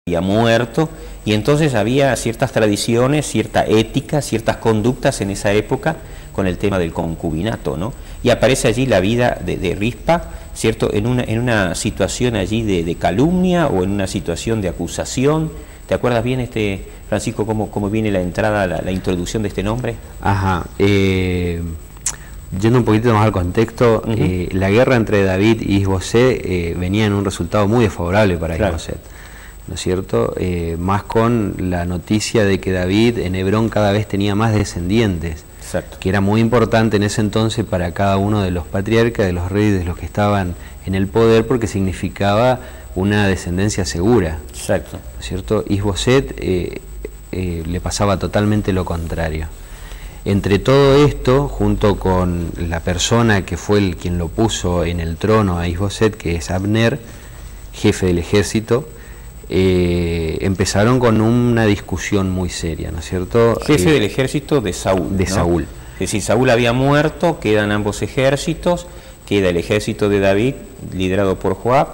había muerto, y entonces había ciertas tradiciones, cierta ética, ciertas conductas en esa época con el tema del concubinato, ¿no? Y aparece allí la vida de Rispa, ¿cierto? En una situación allí de calumnia o en una situación de acusación. ¿Te acuerdas bien, Francisco, cómo viene la entrada, la introducción de este nombre? Ajá. Yendo un poquito más al contexto, la guerra entre David y Isboset venía en un resultado muy desfavorable para Isboset, ¿no es cierto? Más con la noticia de que David en Hebrón cada vez tenía más descendientes, que era muy importante en ese entonces para cada uno de los patriarcas, de los reyes, de los que estaban en el poder, porque significaba una descendencia segura, ¿no es cierto? Isboset le pasaba totalmente lo contrario. Entre todo esto, junto con la persona que fue quien lo puso en el trono a Isboset, que es Abner, jefe del ejército, empezaron con una discusión muy seria, ¿no es cierto? Jefe del ejército de Saúl. De Saúl. Es decir, Saúl había muerto, quedan ambos ejércitos, queda el ejército de David, liderado por Joab,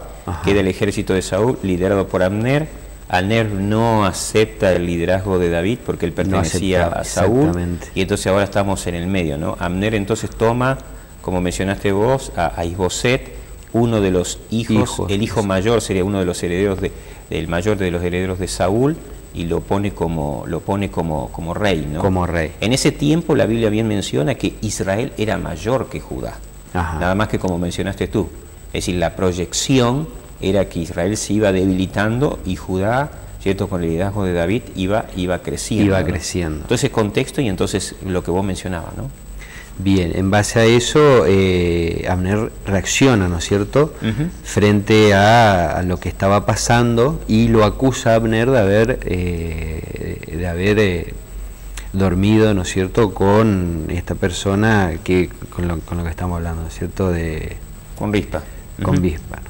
queda el ejército de Saúl, liderado por Abner. Abner no acepta el liderazgo de David porque él pertenecía a Saúl, y entonces ahora estamos en el medio, ¿no? Abner entonces toma, como mencionaste vos, a Isboset, uno de los hijos, el hijo mayor sería uno de los herederos del mayor de los herederos de Saúl, y lo pone como rey, ¿no? Como rey. En ese tiempo la Biblia bien menciona que Israel era mayor que Judá, nada más que como mencionaste tú, es decir, la proyección era que Israel se iba debilitando y Judá, ¿cierto?, con el liderazgo de David iba creciendo. Iba ¿no? creciendo. Entonces contexto y entonces lo que vos mencionabas, ¿no? Bien, en base a eso, Abner reacciona, ¿no es cierto?, frente a lo que estaba pasando, y lo acusa a Abner de haber dormido, ¿no es cierto?, con esta persona con lo que estamos hablando, ¿no es cierto?, con Rispa. Con Rispa.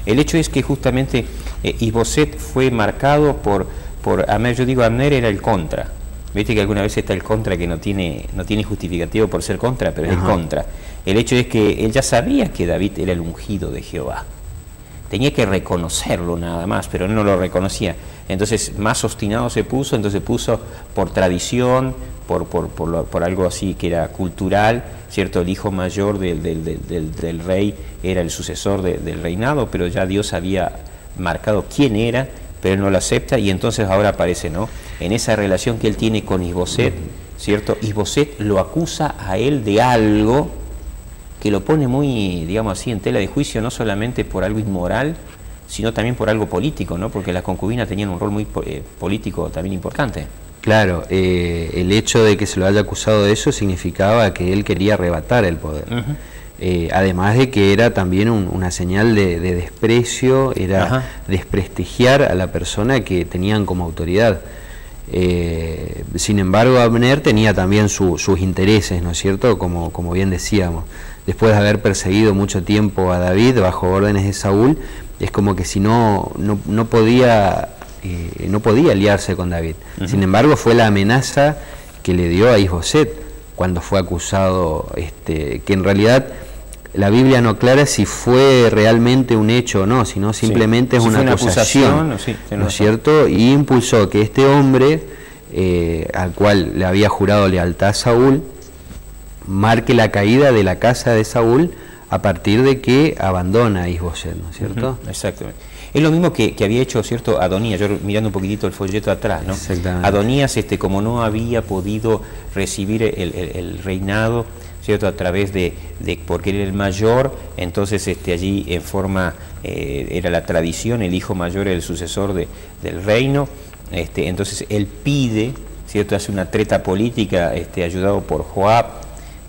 El hecho es que justamente Isboset fue marcado por Abner. Yo digo, Abner era el contra. Viste que alguna vez está el contra que no tiene justificativo por ser contra, pero es el contra. El hecho es que él ya sabía que David era el ungido de Jehová. Tenía que reconocerlo nada más, pero él no lo reconocía. Entonces más obstinado se puso, entonces puso por tradición, por algo así que era cultural, ¿cierto? El hijo mayor del rey era el sucesor del reinado, pero ya Dios había marcado quién era, pero él no lo acepta, y entonces ahora aparece, ¿no?, en esa relación que él tiene con Isboset, ¿cierto? Isboset lo acusa a él de algo que lo pone muy, digamos así, en tela de juicio, no solamente por algo inmoral, sino también por algo político, ¿no? Porque las concubinas tenían un rol muy político también importante. Claro, el hecho de que se lo haya acusado de eso significaba que él quería arrebatar el poder. Además de que era también una señal de desprecio, era desprestigiar a la persona que tenían como autoridad. Sin embargo, Abner tenía también sus intereses, ¿no es cierto?, como bien decíamos. Después de haber perseguido mucho tiempo a David bajo órdenes de Saúl, es como que si no podía aliarse con David. Sin embargo, fue la amenaza que le dio a Isboset cuando fue acusado, que en realidad la Biblia no aclara si fue realmente un hecho o no, sino simplemente es una acusación, ¿no es cierto? Y impulsó que este hombre, al cual le había jurado lealtad a Saúl, marque la caída de la casa de Saúl a partir de que abandona a Isboset, ¿no es cierto? Exactamente. Es lo mismo que había hecho, ¿cierto?, Adonías. Yo mirando un poquitito el folleto atrás, ¿no? Adonías, como no había podido recibir el reinado, ¿cierto?, a través porque él era el mayor, entonces allí en forma, era la tradición, el hijo mayor era el sucesor del reino, entonces él pide, ¿cierto?, hace una treta política, ayudado por Joab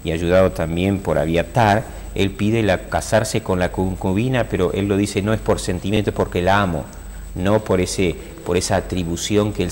y ayudado también por Abiatar. Él pide casarse con la concubina, pero él lo dice no es por sentimiento, es porque la amo, no por esa atribución que él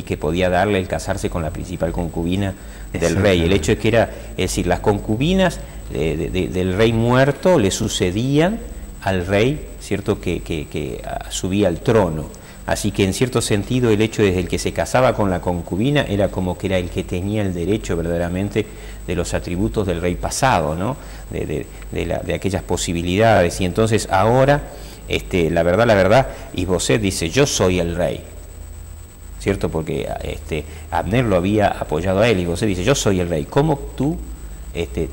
que podía darle el casarse con la principal concubina del rey. El hecho es que es decir, las concubinas del rey muerto le sucedían al rey, ¿cierto?, que subía al trono. Así que en cierto sentido el hecho de el que se casaba con la concubina era como que era el que tenía el derecho verdaderamente de los atributos del rey pasado, ¿no?, de aquellas posibilidades. Y entonces ahora la verdad, Isboset dice, yo soy el rey, ¿cierto? Porque Abner lo había apoyado a él, y Isboset dice, yo soy el rey, ¿cómo tú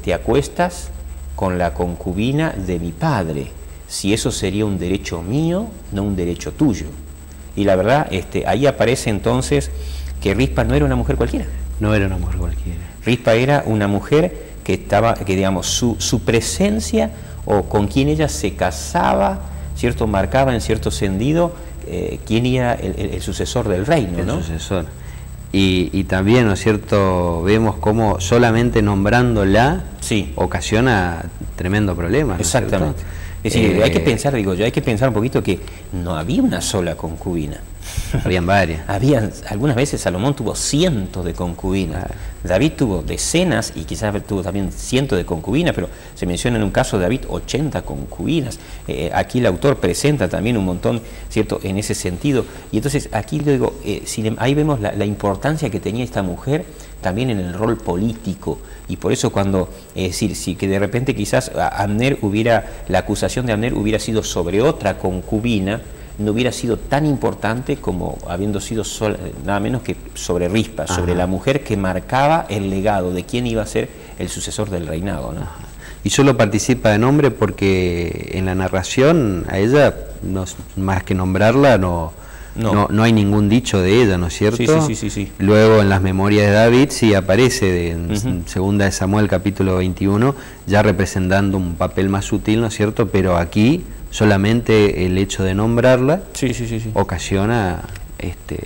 te acuestas con la concubina de mi padre? Si eso sería un derecho mío, no un derecho tuyo. Y la verdad, ahí aparece entonces que Rispa no era una mujer cualquiera. No era una mujer cualquiera. Rispa era una mujer que digamos, su presencia o con quien ella se casaba, ¿cierto? Marcaba en cierto sentido quién era el sucesor del reino, ¿no? El sucesor. Y también, ¿no es cierto?, vemos cómo solamente nombrándola sí. ocasiona tremendo problema, ¿no? Exactamente. Es decir, hay que pensar, digo yo, hay que pensar un poquito que no había una sola concubina. Habían varias. Algunas veces Salomón tuvo cientos de concubinas. David tuvo decenas y quizás tuvo también cientos de concubinas, pero se menciona en un caso de David 80 concubinas. Aquí el autor presenta también un montón, ¿cierto?, en ese sentido. Y entonces aquí digo, ahí vemos la importancia que tenía esta mujer también en el rol político, y por eso cuando, es decir, si que de repente quizás la acusación de Abner hubiera sido sobre otra concubina, no hubiera sido tan importante como habiendo sido nada menos que sobre Rispa, sobre la mujer que marcaba el legado de quién iba a ser el sucesor del reinado, ¿no? Y solo participa de nombre porque en la narración a ella, más que nombrarla, no hay ningún dicho de ella, ¿no es cierto? Sí. Luego en las memorias de David sí aparece en segunda de Samuel capítulo 21, ya representando un papel más sutil, ¿no es cierto? Pero aquí solamente el hecho de nombrarla ocasiona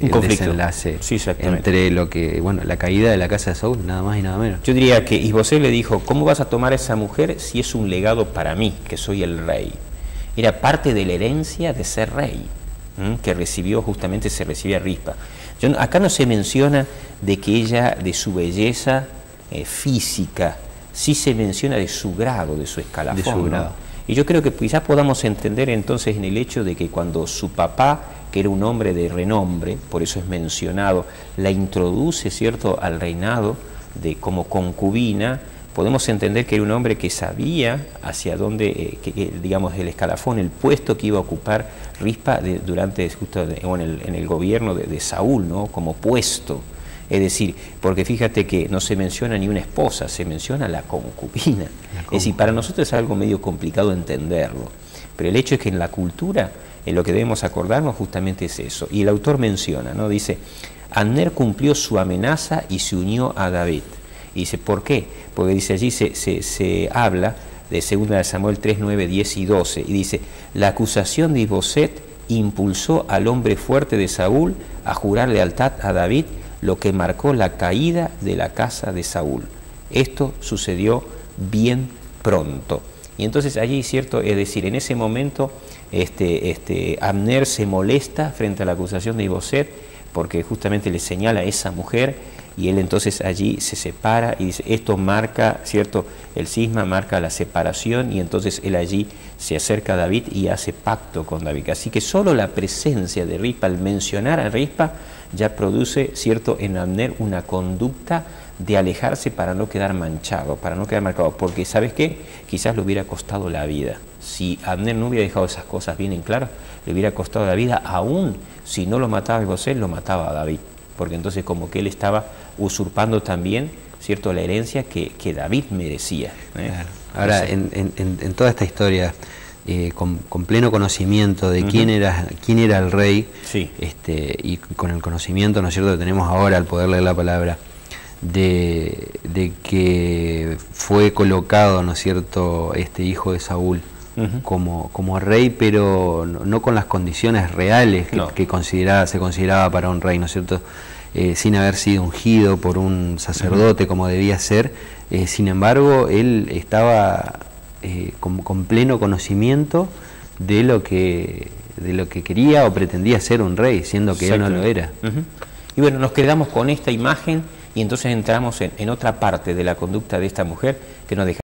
un conflicto, desenlace entre lo que, bueno, la caída de la casa de Saúl, nada más y nada menos. Yo diría que Isboset le dijo, ¿cómo vas a tomar a esa mujer si es un legado para mí, que soy el rey? Era parte de la herencia de ser rey, que recibió, justamente se recibía Rispa. Acá no se menciona de que ella, de su belleza física, sí se menciona de su grado, de su escalafón. De su grado. Y yo creo que quizás podamos entender entonces en el hecho de que cuando su papá, que era un hombre de renombre, por eso es mencionado, la introduce, ¿cierto?, al reinado como concubina, podemos entender que era un hombre que sabía hacia dónde, digamos, el escalafón, el puesto que iba a ocupar Rispa durante justo en el gobierno de Saúl, ¿no?, como puesto. Es decir, porque fíjate que no se menciona ni una esposa, se menciona la concubina. Es decir, para nosotros es algo medio complicado entenderlo, pero el hecho es que en la cultura, en lo que debemos acordarnos justamente es eso. Y el autor menciona, ¿no?, dice, Abner cumplió su amenaza y se unió a David. Y dice, ¿por qué? Porque dice allí se habla de 2 Samuel 3, 9, 10 y 12, y dice, la acusación de Isboset impulsó al hombre fuerte de Saúl a jurar lealtad a David, lo que marcó la caída de la casa de Saúl. Esto sucedió bien pronto. Y entonces allí, cierto, es decir, en ese momento Abner se molesta frente a la acusación de Isboset porque justamente le señala a esa mujer, y él entonces allí se separa y dice, esto marca, cierto, el cisma marca la separación, y entonces él allí se acerca a David y hace pacto con David. Así que solo la presencia de Rispa, al mencionar a Rispa, ya produce, cierto, en Abner una conducta de alejarse para no quedar manchado, para no quedar marcado, porque ¿sabes qué? Quizás le hubiera costado la vida. Si Abner no hubiera dejado esas cosas bien en claro, le hubiera costado la vida, aún si no lo mataba Isboset, lo mataba a David, porque entonces como que él estaba usurpando también, cierto, la herencia que David merecía. Claro. Ahora, en toda esta historia, con pleno conocimiento de quién era el rey, y con el conocimiento, ¿no es cierto?, que tenemos ahora al poder leer la palabra, de que fue colocado, ¿no es cierto?, este hijo de Saúl como rey, pero no con las condiciones reales que se consideraba para un rey, ¿no es cierto?, sin haber sido ungido por un sacerdote como debía ser. Sin embargo, él estaba con pleno conocimiento de lo que quería o pretendía ser un rey, siendo que él no lo era. Y bueno, nos quedamos con esta imagen y entonces entramos en otra parte de la conducta de esta mujer que nos deja